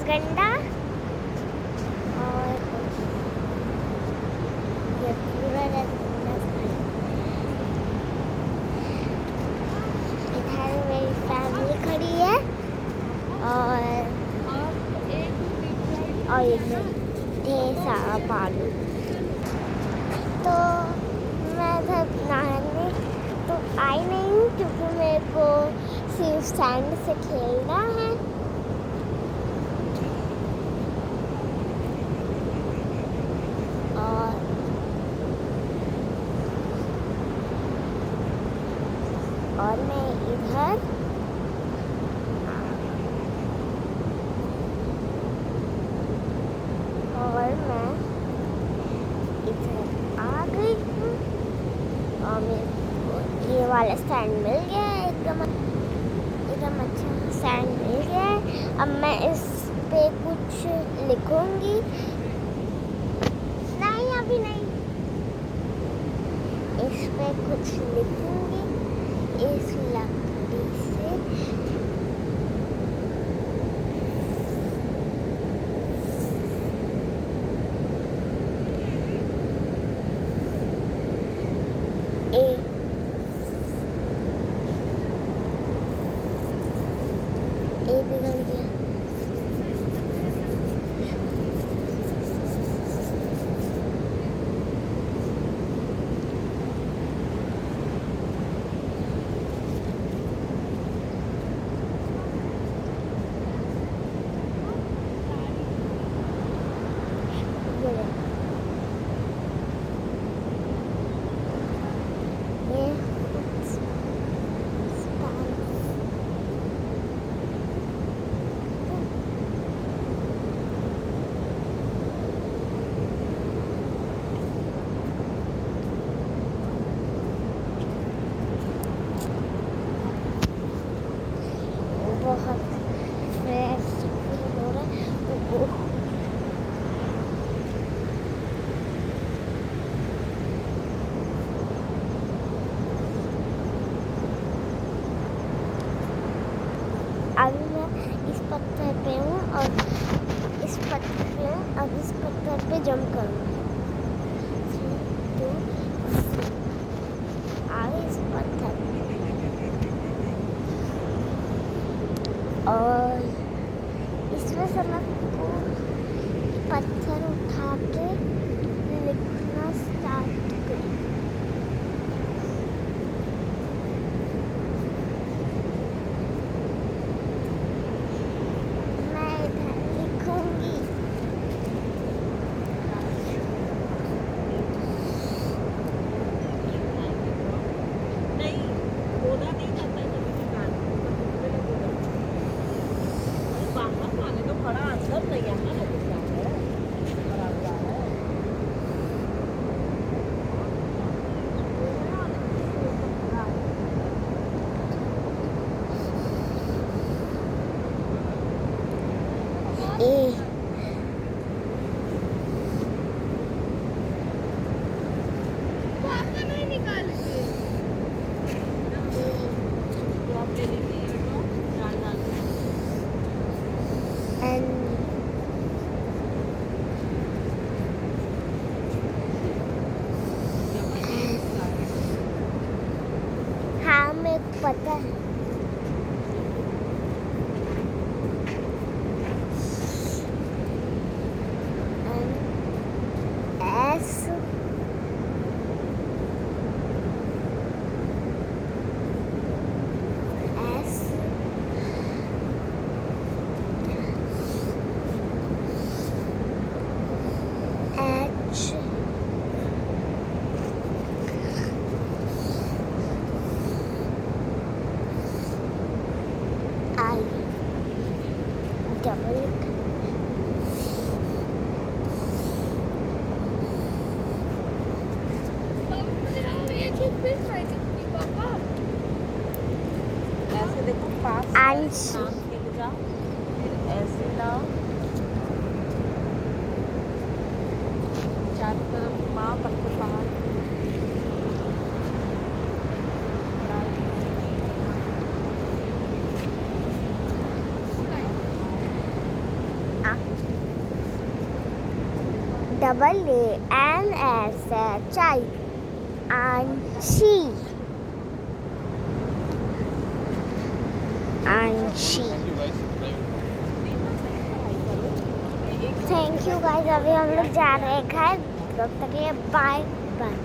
रसगंडा और ये पूरा रसगंडा इधर मेरी फैमिली खड़ी है और ढेर सारा पानी। तो मैं इधर नहाने तो आई नहीं हूँ क्योंकि मेरे को सिर्फ सैंड से खेलना है। और मैं इधर आ गई हूँ और मेरे को ये वाला स्टैंड मिल गया है, एकदम अच्छा स्टैंड मिल गया है। अब मैं इस पे कुछ लिखूंगी। नहीं अभी नहीं, इस पे कुछ लिखूंगी इस लकड़ी से। ए बिगड़ गया। बहुत फ्रेश फील हो रहा है। अभी मैं इस पत्थर पे हूँ और इस पत्थर पे हूँ। अब इस पत्थर पे जंप करूँगी। आगे इस पत्थर और इसमें से मैं पत्थर उठा के लिखना स्टार्ट करूँ। मैं इधर लिखूंगी। नहीं बोला नहीं जाता है कभी भी बाहर माने तो खड़ा अंदर नहीं आना है कुछ है खड़ा हुआ है। ए नहीं निकाल हाँ मेरे को पता है। S H I double ऐसे देखो पास अंश नाम खेल जा फिर ऐसे लाओ चारों तरफ घुमाओ पत्थर पहाड़ double A N S H I Anshi. Anshi. Thank you guys, अभी हम लोग जा रहे हैं घर, तब तक के लिए बाय बाय।